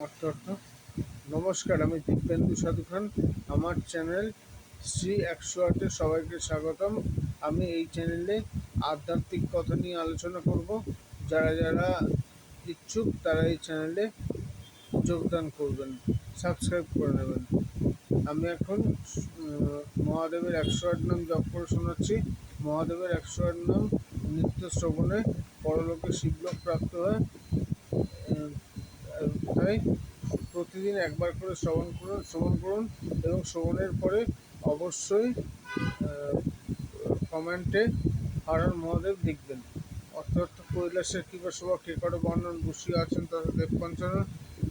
অর্থ অর্থ নমস্কার, আমি দিব্যেন্দু সাধু খান। আমার চ্যানেল শ্রী 108-এ সবাইকে স্বাগতম। আমি এই চ্যানেলে আধ্যাত্মিক কথা নিয়ে আলোচনা করব। যারা যারা ইচ্ছুক তারা এই চ্যানেলে যোগদান করবেন, সাবস্ক্রাইব করে নেবেন। আমি এখন মহাদেবের 108 নাম জপ করে শোনাচ্ছি। মহাদেবের 108 নাম নিত্য শ্রবণে পরলোকে শিবলোক প্রাপ্ত হয়। তাই প্রতিদিন একবার করে শ্রবণ করুন এবং শ্রবণের পরে অবশ্যই কমেন্টে হর হর মহাদেব লিখবেন। অর্থাৎ কৈলাসের কৃপাসভা কে করে বর্ণন বসিয়া আছেন তথা দেবপঞ্চানন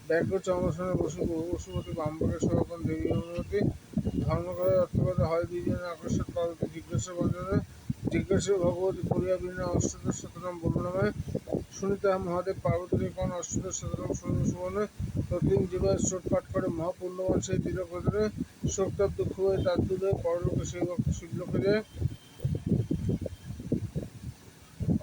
ব্যাঘ্র চন্দ্রসনে বসু বহু বসুমতী বাম্বকে সভাপন দেবী অনুমতি ধর্মকথা অর্থকথা হয় দুইজনে আকর্ষণ পার্বতী জিজ্ঞাসা বঞ্চনে জিজ্ঞাসা ভগবতী করিয়া বিনা অষ্টদশ শতনাম বর্ণনাময় শুনিতে মহাদেব পার্বতীর কোন অষ্টদশ শতনাম শুনিবে সুবর্ণে প্রতিদিন জীবায় স্রোত পাঠ করে মহাপুণ্যবান সেই তীরকথনে শোকতাপ দুঃখ হয়ে তার দূরে পরলোকে সেই ভক্ত শিবলোকে যায়।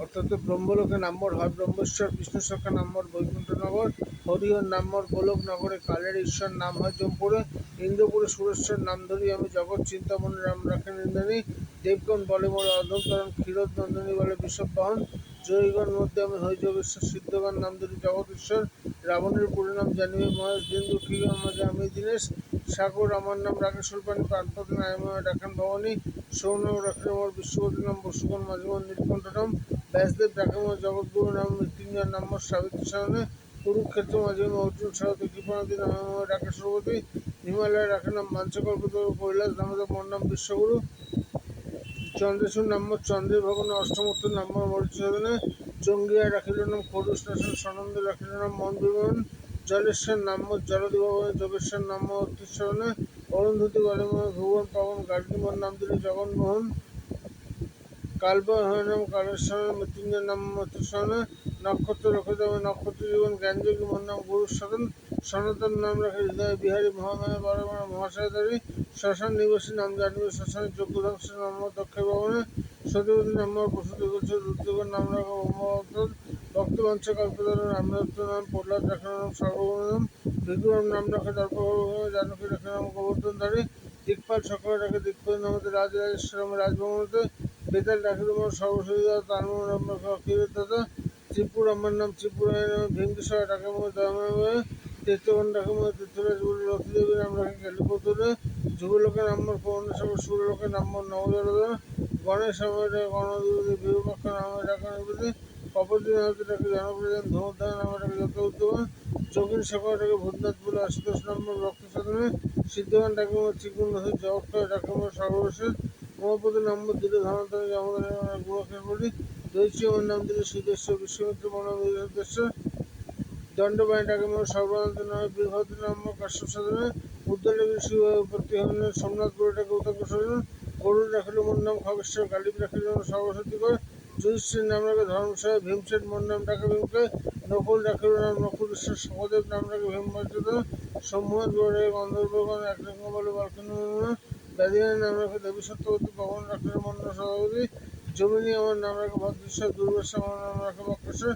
অর্থাৎ ব্রহ্মলোকে নাম্বর হয় ব্রহ্মেশ্বর, বিষ্ণু সখা নাম্বর বৈকুণ্ঠনগর, হরিহর নাম্বর গোলক নগরে, কালের ঈশ্বর নাম হয় জমপুরে, ইন্দ্রপুরে সুরেশ্বর নাম ধরি আমি জগৎ চিন্তামণি রাম রাখে নিন্দানি, দেবগণ বলে মোর অধমতরণ ক্ষীরোদ নন্দিনী বলে বিষব বাহন, জয়ীগণ মধ্যে আমি হই যোগেশ্বর, সিদ্ধগণ নাম ধরি জগৎ ঈশ্বর, রাবণের পরিণাম জানিবে মহেশ, বিন্দু ক্ষীর মাঝে আমি দীনেশ, সাগর আমার নাম রাখে সুলপানি, প্রাণপতি নায়ময় রাখেন ভবানী, সৌনক রাখেন আমার বিশ্বপতি নাম, বসুগণ মাঝিমন নীলকণ্ঠ নাম, ব্যাসদেব রাখেন আমার জগৎগুরু নাম, মৃত্যুঞ্জয় নাম সাবিত্রী সামনে, কুরুক্ষেত্র মাঝে অর্জুন সারথী কৃপানাথী নাম রাখে সর্বতী, হিমালয় রাখে নাম মাঞ্চকল্পিত, কৈলাস দামোদর মোর নাম বিশ্বগুরু, চন্দ্রেশ্বর নাম চন্দ্রের ভবন, অষ্টমূর্তির নাম মরিচনে, চঙ্গিয়া রাখিল নাম খরুষ নাশন, সনন্দ রাখিল নাম মন বিমান, জলেশ্বর নাম জলদি ভবনে, যোগেশ্বর নাম অতীশ্বরণে, অরুন্ধতী গণময় ভুবন পাবন, গার্গীমন নাম দিল জগন্মোহন, কালবয় নাম কালেশ্বর, মৃত্যুঞ্জয় নাম মৃত্যুস্বরণে, নক্ষত্র রক্ষিত নক্ষত্র জীবন, জ্ঞানযোগী মোর নাম গুরু সাধন, সনাতন নাম রাখে হৃদয় বিহারী, মহামায়া বড়মায়া মহাশয়ধারী, শ্মশান নিবাসী নাম জানিবে শ্মশানের যোগ্য ধ্বংস নাম দক্ষে ভবনে, সতীপতি নাম বসুদেব গোচর, রুদ্রগণ নাম রাখে ব্রহ্মবর্ধন, ভক্তবংশ কল্পধর রামদত্ত নাম, প্রহ্লাদ রাখে নাম সর্বগুণ, বিক্রম নাম রাখে দর্প জানকী রাখে নাম গোবর্ধনধারী, দিকপাল সকল রাখে দিকপাল নামতে রাজরাজেশ্বরম রাজভবনতে, বেতাল রাখিল মোর সর্বসুবিধা তার নাম রাখে অখিলদাতা, ত্রিপুর আমার নাম ত্রিপুরায় নামে ভীমকেশ্বর রাখে মোর দয়াময়, তীর্থগণ রাখে মোর তীর্থরাজ বলে লক্ষ্মীদেবী নাম রাখে কেলিপতুরে, যুগলোকের নাম্বর পৌর্ণেশ্বর, সুরলোকের নাম্বর নবজলধর, গণেশ আমার গণদেবী বিভূপক্ষ নামে রাখে নিবেদী, কপতি নামতে রাখে জনপ্রধান, ধূমধান নামে রাখে যত উদ্যমন, যোগীন সকল রাখে ভূতনাথ বলে আশুতোষ নম্বর ভক্ত সাধনে, সিদ্ধবান রাখে মোর ত্রিগুণ জগৎ রাখে মোর সর্বশেষ, উমাপতি নম্বর দিল ধনতনে জমদানের গুণাক্ষের বলি, দৈত্য আমার নাম দিল সুদেশ্বর, বিশ্বমিত্র মনাম দেশেশ্বর, দণ্ডবাণী ডাকে মোর সর্বানন্দ নামে, বীরভদ্র নাম কাশ্যপ সাধনে, উদ্দালগীর শিবায় উৎপত্তি হলেন, সোমনাথ গুরুটাকে উতঙ্ক সাধন, গরুর রাখিল মোর নাম খগেশ্বর, গালিব রাখিল সর্বশক্তিকর, যুধিষ্ঠির নাম রাখে ধর্মসায়, ভীমসেন মোর নাম ডাকে ভীমকে, নকুল রাখিল নাম নকুলেশ্বর, সহদেব নাম রাখে ভীমবর্জিত, সম্মোহন গৌরে গন্ধর্বগণ একরকম বলে বালকিন, ব্যাধিনের নাম রাখে দেবী সত্যবতী, পবন রাখিল মন্ন সভাপতি, জমিনী আমার নাম রাখে ভদ্রেশ্বর, দুর্বাসা আমার নাম রাখে বক্রেশ্বর,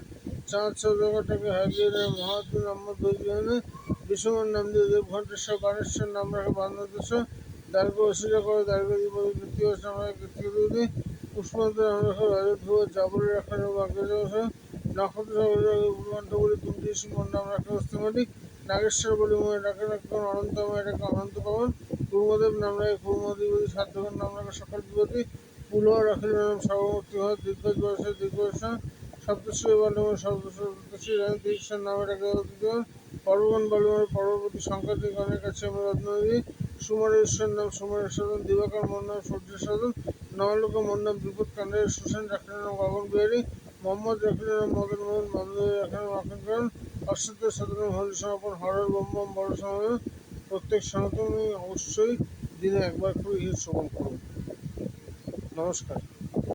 চাঁদ সৌদাগরটাকে হারিয়ে মহাত্ম নাম দৈবিহনে, বিষ্ণুর নাম দিয়ে দেবঘণ্টেশ্বর, বানেশ্বর নাম রাখে বান্ধবেশ্বর, দার্ঘ্য অসুরা করে দার্ঘ্য দ্বিপদী কৃত্তিবাস নাম রাখে কৃত্তিকদী, পুষ্পন্ত নাম রাখে রাজধ্রুব, জাবরে রাখে বাগ্যজবসর, নক্ষত্র উৎকণ্ঠ বলি কুন্তি মোর নাম রাখে অস্থিমালিক, নাগেশ্বর বলি মনে রাখে রাখেন অনন্তময় রাখে অনন্ত পাবন, কুর্মদেব নাম রাখে কুর্মধিপতি, সাধ্যগণ নাম রাখে সকল বিপতি, পুলহ রাখিল নাম সর্বমূর্তি হয়, দীর্ঘজ বয়সে দীর্ঘবর্ষা, সপ্তশ্রী বলমান সপ্তশ্রী রানী দীক্ষার নামে রাখে অতীতগণ, পর্বগণ বলমান পর্বতী সংখ্যাতি গণের কাছে আমি রত্নদী, সুমরেশ্বর নাম সুমরেশ্বর, দিবাকর মোর নাম সূর্য সাধন, নবলোক মোর নাম বিপদ কাণ্ডের, সুসেন রাখিল নাম গগন বিহারী, মোহাম্মদ রাখিল নাম মদন মোহন, মন্দে রাখিল নাম অক্ষণ, অশ্বত্থ শতনাম হরি সমাপন, হরর ব্রহ্ম বড় সমাপন। প্রত্যেক সনাতনী অবশ্যই দিনে একবার করে শ্রবণ করুন। নমস্কার।